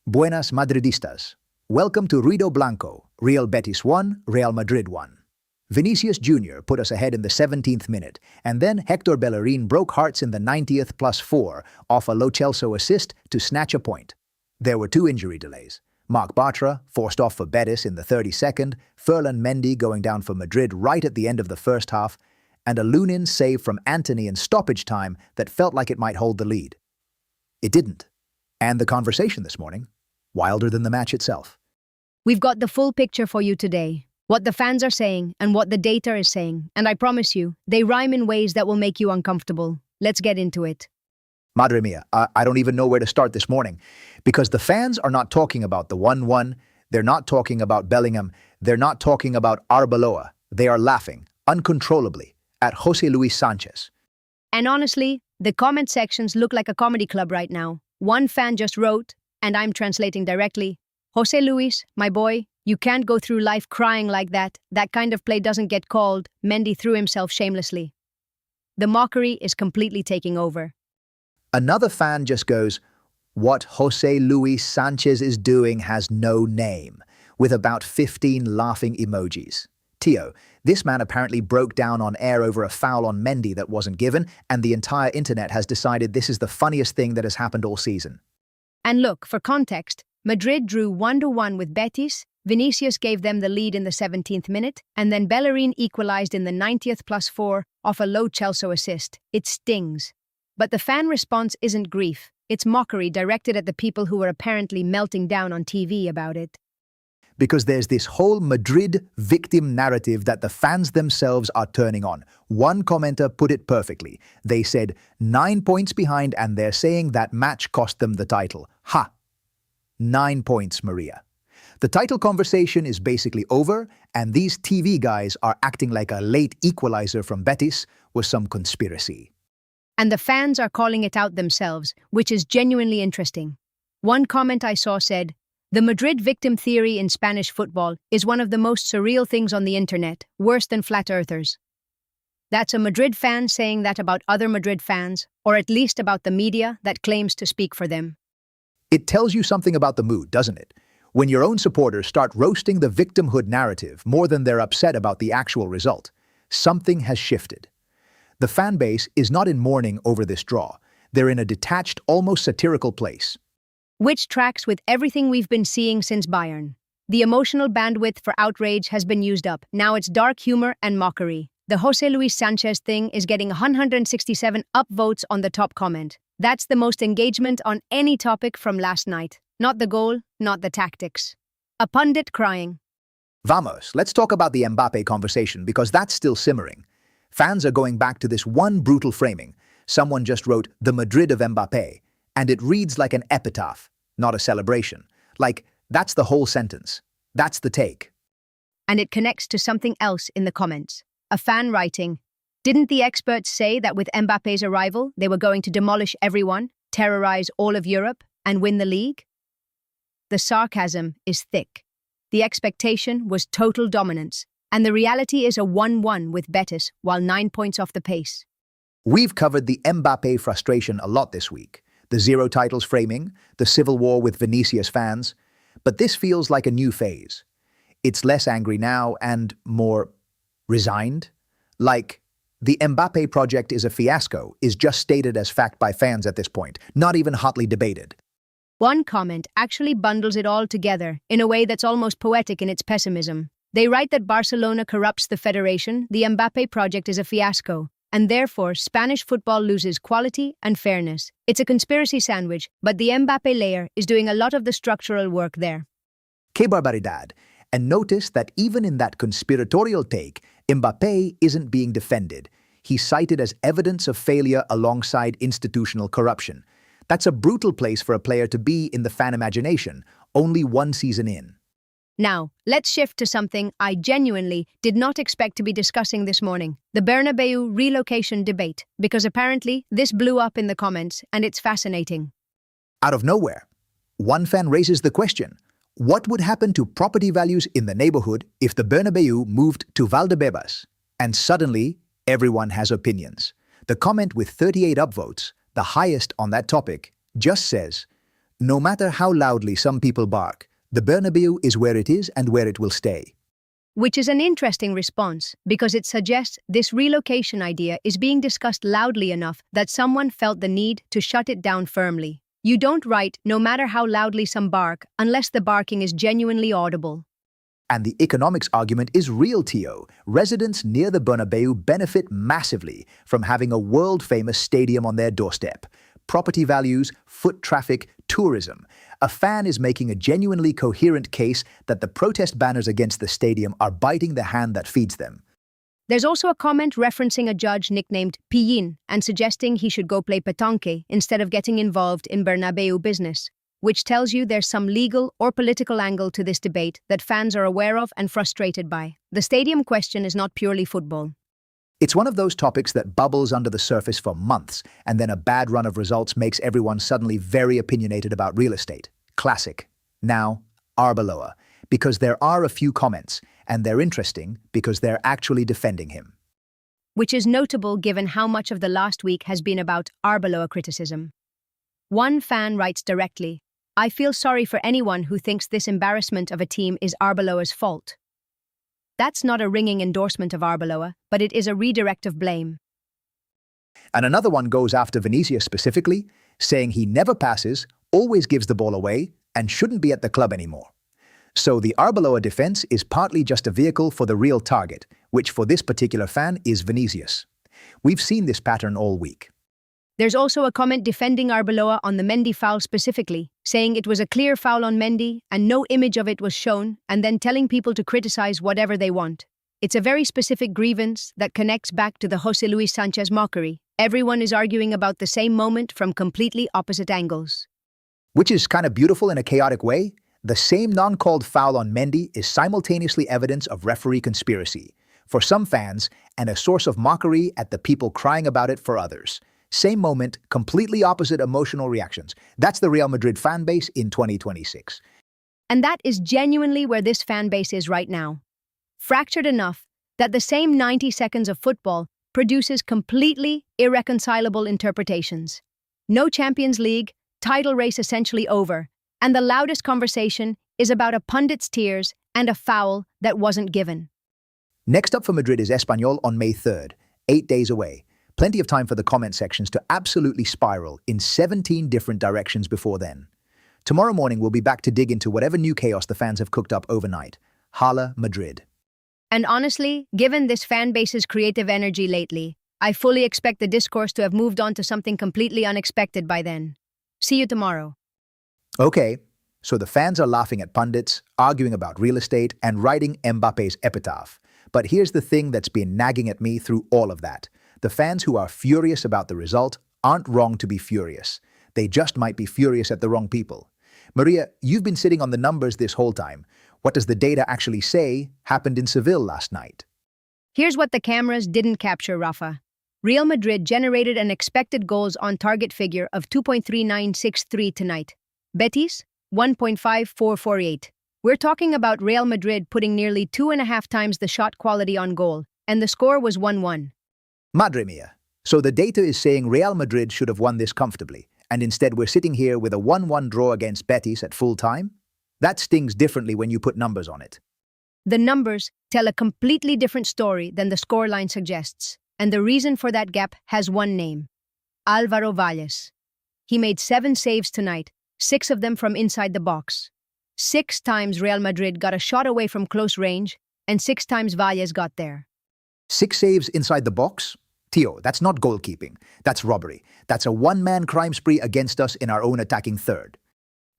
Buenas Madridistas. Welcome to Ruido Blanco, Real Betis 1, Real Madrid 1. Vinicius Jr. put us ahead in the 17th minute, and then Hector Bellerin broke hearts in the 90th +4 off a Lo Celso assist to snatch a point. There were two injury delays. Marc Bartra forced off for Betis in the 32nd, Ferland Mendy going down for Madrid right at the end of the first half, and a Lunin save from Antony in stoppage time that felt like it might hold the lead. It didn't. And the conversation this morning, wilder than the match itself. We've got the full picture for you today. What the fans are saying and what the data is saying. And I promise you, they rhyme in ways that will make you uncomfortable. Let's get into it. Madre mia, I don't even know where to start this morning. Because the fans are not talking about the 1-1. They're not talking about Bellingham. They're not talking about Arbeloa. They are laughing, uncontrollably, at José Luis Sánchez. And honestly, the comment sections look like a comedy club right now. One fan just wrote, and I'm translating directly, José Luis, my boy, you can't go through life crying like that. That kind of play doesn't get called. Mendy threw himself shamelessly. The mockery is completely taking over. Another fan just goes, what José Luis Sánchez is doing has no name, with about 15 laughing emojis. Tio, this man apparently broke down on air over a foul on Mendy that wasn't given, and the entire internet has decided this is the funniest thing that has happened all season. And look, for context, Madrid drew 1-1 with Betis, Vinicius gave them the lead in the 17th minute, and then Bellerin equalized in the 90th +4 off a Lo Celso assist. It stings. But the fan response isn't grief, it's mockery directed at the people who are apparently melting down on TV about it. Because there's this whole Madrid victim narrative that the fans themselves are turning on. One commenter put it perfectly. They said, 9 points behind and they're saying that match cost them the title. Ha! 9 points, Maria. The title conversation is basically over, and these TV guys are acting like a late equalizer from Betis was some conspiracy. And the fans are calling it out themselves, which is genuinely interesting. One comment I saw said, the Madrid victim theory in Spanish football is one of the most surreal things on the internet, worse than flat earthers. That's a Madrid fan saying that about other Madrid fans, or at least about the media that claims to speak for them. It tells you something about the mood, doesn't it? When your own supporters start roasting the victimhood narrative more than they're upset about the actual result, something has shifted. The fan base is not in mourning over this draw. They're in a detached, almost satirical place. Which tracks with everything we've been seeing since Bayern. The emotional bandwidth for outrage has been used up. Now it's dark humor and mockery. The José Luis Sánchez thing is getting 167 upvotes on the top comment. That's the most engagement on any topic from last night. Not the goal, not the tactics. A pundit crying. Vamos, let's talk about the Mbappé conversation because that's still simmering. Fans are going back to this one brutal framing. Someone just wrote, the Madrid of Mbappé, and it reads like an epitaph, not a celebration. Like, that's the whole sentence. That's the take. And it connects to something else in the comments. A fan writing, didn't the experts say that with Mbappé's arrival, they were going to demolish everyone, terrorize all of Europe, and win the league? The sarcasm is thick. The expectation was total dominance, and the reality is a 1-1 with Betis, while 9 points off the pace. We've covered the Mbappé frustration a lot this week. The zero titles framing, the civil war with Vinicius fans. But this feels like a new phase. It's less angry now and more resigned. Like, the Mbappé project is a fiasco is just stated as fact by fans at this point, not even hotly debated. One comment actually bundles it all together in a way that's almost poetic in its pessimism. They write that Barcelona corrupts the federation, the Mbappé project is a fiasco, and therefore Spanish football loses quality and fairness. It's a conspiracy sandwich, but the Mbappé layer is doing a lot of the structural work there. Que barbaridad. And notice that even in that conspiratorial take, Mbappé isn't being defended. He's cited as evidence of failure alongside institutional corruption. That's a brutal place for a player to be in the fan imagination, only one season in. Now, let's shift to something I genuinely did not expect to be discussing this morning, the Bernabéu relocation debate, because apparently this blew up in the comments and it's fascinating. Out of nowhere, one fan raises the question, what would happen to property values in the neighborhood if the Bernabéu moved to Valdebebas? And suddenly, everyone has opinions. The comment with 38 upvotes, the highest on that topic, just says, No matter how loudly some people bark, the Bernabéu is where it is and where it will stay. Which is an interesting response because it suggests this relocation idea is being discussed loudly enough that someone felt the need to shut it down firmly. You don't write no matter how loudly some bark unless the barking is genuinely audible. And the economics argument is real, Tio. Residents near the Bernabéu benefit massively from having a world-famous stadium on their doorstep. Property values, foot traffic, tourism. A fan is making a genuinely coherent case that the protest banners against the stadium are biting the hand that feeds them. There's also a comment referencing a judge nicknamed Pillín and suggesting he should go play petanque instead of getting involved in Bernabéu business, which tells you there's some legal or political angle to this debate that fans are aware of and frustrated by. The stadium question is not purely football. It's one of those topics that bubbles under the surface for months, and then a bad run of results makes everyone suddenly very opinionated about real estate. Classic. Now, Arbeloa, because there are a few comments, and they're interesting because they're actually defending him. Which is notable given how much of the last week has been about Arbeloa criticism. One fan writes directly, "I feel sorry for anyone who thinks this embarrassment of a team is Arbeloa's fault." That's not a ringing endorsement of Arbeloa, but it is a redirect of blame. And another one goes after Vinicius specifically, saying he never passes, always gives the ball away, and shouldn't be at the club anymore. So the Arbeloa defense is partly just a vehicle for the real target, which for this particular fan is Vinicius. We've seen this pattern all week. There's also a comment defending Arbeloa on the Mendy foul specifically, saying it was a clear foul on Mendy and no image of it was shown, and then telling people to criticize whatever they want. It's a very specific grievance that connects back to the José Luis Sánchez mockery. Everyone is arguing about the same moment from completely opposite angles. Which is kind of beautiful in a chaotic way. The same non-called foul on Mendy is simultaneously evidence of referee conspiracy for some fans and a source of mockery at the people crying about it for others. Same moment, completely opposite emotional reactions. That's the Real Madrid fan base in 2026. And that is genuinely where this fan base is right now. Fractured enough that the same 90 seconds of football produces completely irreconcilable interpretations. No Champions League, title race essentially over, and the loudest conversation is about a pundit's tears and a foul that wasn't given. Next up for Madrid is Espanyol on May 3rd, 8 days away. Plenty of time for the comment sections to absolutely spiral in 17 different directions before then. Tomorrow morning we'll be back to dig into whatever new chaos the fans have cooked up overnight. Hala, Madrid. And honestly, given this fan base's creative energy lately, I fully expect the discourse to have moved on to something completely unexpected by then. See you tomorrow. Okay, so the fans are laughing at pundits, arguing about real estate, and writing Mbappé's epitaph. But here's the thing that's been nagging at me through all of that. The fans who are furious about the result aren't wrong to be furious. They just might be furious at the wrong people. Maria, you've been sitting on the numbers this whole time. What does the data actually say happened in Seville last night? Here's what the cameras didn't capture, Rafa. Real Madrid generated an expected goals on target figure of 2.3963 tonight. Betis, 1.5448. We're talking about Real Madrid putting nearly 2.5 times the shot quality on goal, and the score was 1-1. Madre mia. So the data is saying Real Madrid should have won this comfortably, and instead we're sitting here with a 1-1 draw against Betis at full time? That stings differently when you put numbers on it. The numbers tell a completely different story than the scoreline suggests, and the reason for that gap has one name: Álvaro Valles. He made 7 saves tonight, 6 of them from inside the box. 6 times Real Madrid got a shot away from close range, and 6 times Valles got there. 6 saves inside the box? Tio, that's not goalkeeping. That's robbery. That's a one-man crime spree against us in our own attacking third.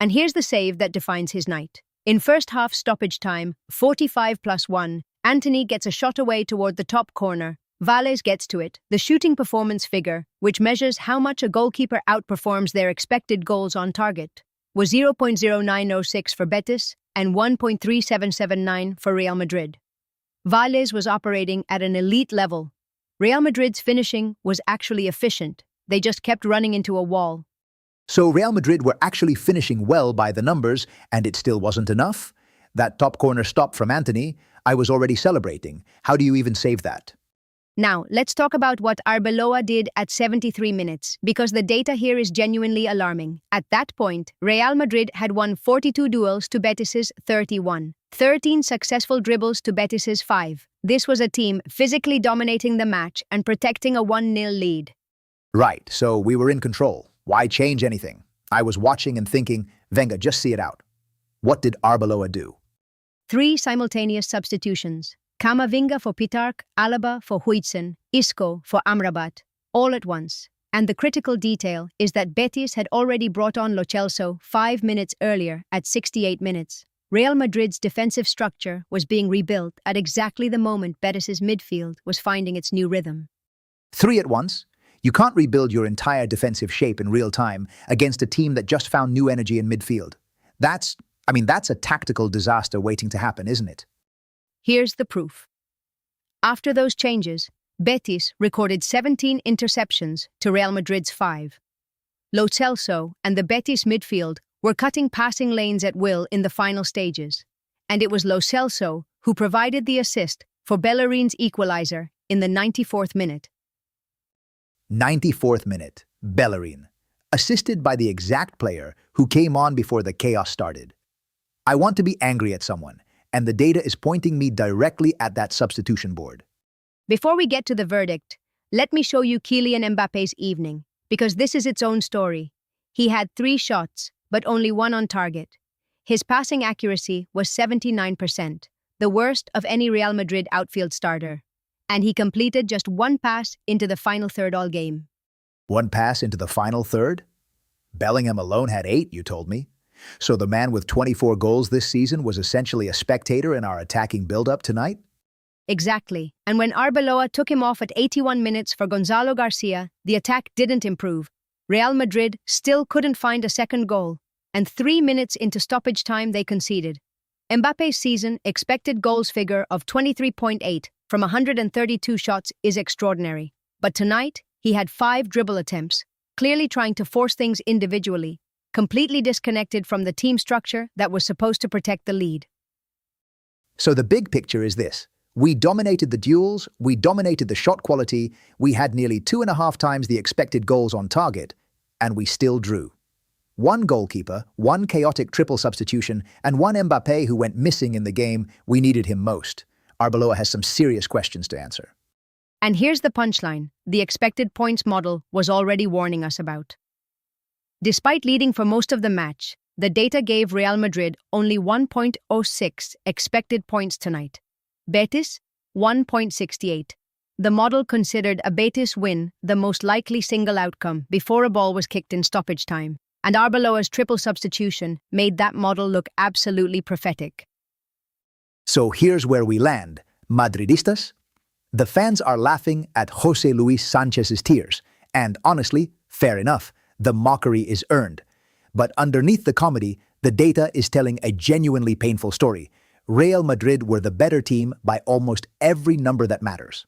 And here's the save that defines his night. In first half stoppage time, 45+1, Antony gets a shot away toward the top corner. Valles gets to it, the shooting performance figure, which measures how much a goalkeeper outperforms their expected goals on target, was 0.0906 for Betis and 1.3779 for Real Madrid. Valles was operating at an elite level. Real Madrid's finishing was actually efficient. They just kept running into a wall. So Real Madrid were actually finishing well by the numbers, and it still wasn't enough? That top corner stop from Antony, I was already celebrating. How do you even save that? Now, let's talk about what Arbeloa did at 73 minutes, because the data here is genuinely alarming. At that point, Real Madrid had won 42 duels to Betis's 31. 13 successful dribbles to Betis's 5. This was a team physically dominating the match and protecting a 1-0 lead. Right, so we were in control. Why change anything? I was watching and thinking, Venga, just see it out. What did Arbeloa do? 3 simultaneous substitutions. Camavinga for Pitarch, Alaba for Huijsen, Isco for Amrabat, all at once. And the critical detail is that Betis had already brought on Lo Celso 5 minutes earlier at 68 minutes. Real Madrid's defensive structure was being rebuilt at exactly the moment Betis's midfield was finding its new rhythm. 3 at once? You can't rebuild your entire defensive shape in real time against a team that just found new energy in midfield. That's a tactical disaster waiting to happen, isn't it? Here's the proof. After those changes, Betis recorded 17 interceptions to Real Madrid's 5. Lo Celso and the Betis midfield were cutting passing lanes at will in the final stages, and it was Lo Celso who provided the assist for Bellerin's equalizer in the 94th minute. 94th minute, Bellerin, assisted by the exact player who came on before the chaos started. I want to be angry at someone, and the data is pointing me directly at that substitution board. Before we get to the verdict, let me show you Kylian Mbappe's evening, because this is its own story. He had 3 shots, but only 1 on target. His passing accuracy was 79%, the worst of any Real Madrid outfield starter. And he completed just 1 pass into the final third all game. 1 pass into the final third? Bellingham alone had 8, you told me. So the man with 24 goals this season was essentially a spectator in our attacking build-up tonight? Exactly. And when Arbeloa took him off at 81 minutes for Gonzalo Garcia, the attack didn't improve. Real Madrid still couldn't find a second goal, and 3 minutes into stoppage time they conceded. Mbappe's season expected goals figure of 23.8 from 132 shots is extraordinary. But tonight, he had 5 dribble attempts, clearly trying to force things individually, completely disconnected from the team structure that was supposed to protect the lead. So the big picture is this. We dominated the duels, we dominated the shot quality, we had nearly 2.5 times the expected goals on target, and we still drew. 1 goalkeeper, 1 chaotic triple substitution, and 1 Mbappé who went missing in the game we needed him most. Arbeloa has some serious questions to answer. And here's the punchline the expected points model was already warning us about. Despite leading for most of the match, the data gave Real Madrid only 1.06 expected points tonight. Betis, 1.68. The model considered a Betis win the most likely single outcome before a ball was kicked in stoppage time, and Arbeloa's triple substitution made that model look absolutely prophetic. So here's where we land. Madridistas? The fans are laughing at José Luis Sánchez's tears, and honestly, fair enough, the mockery is earned. But underneath the comedy, the data is telling a genuinely painful story. Real Madrid were the better team by almost every number that matters.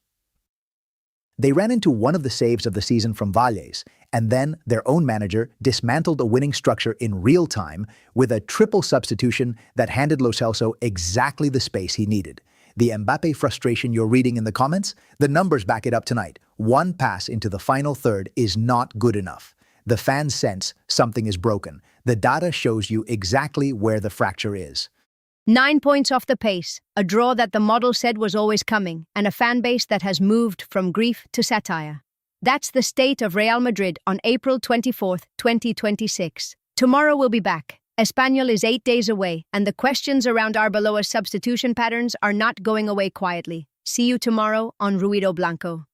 They ran into one of the saves of the season from Valles, and then their own manager dismantled a winning structure in real time with a triple substitution that handed Lo Celso exactly the space he needed. The Mbappé frustration you're reading in the comments? The numbers back it up tonight. 1 pass into the final third is not good enough. The fans sense something is broken. The data shows you exactly where the fracture is. 9 points off the pace, a draw that the model said was always coming, and a fan base that has moved from grief to satire. That's the state of Real Madrid on April 24th, 2026. Tomorrow we'll be back. Espanyol is 8 days away, and the questions around Arbeloa's substitution patterns are not going away quietly. See you tomorrow on Ruido Blanco.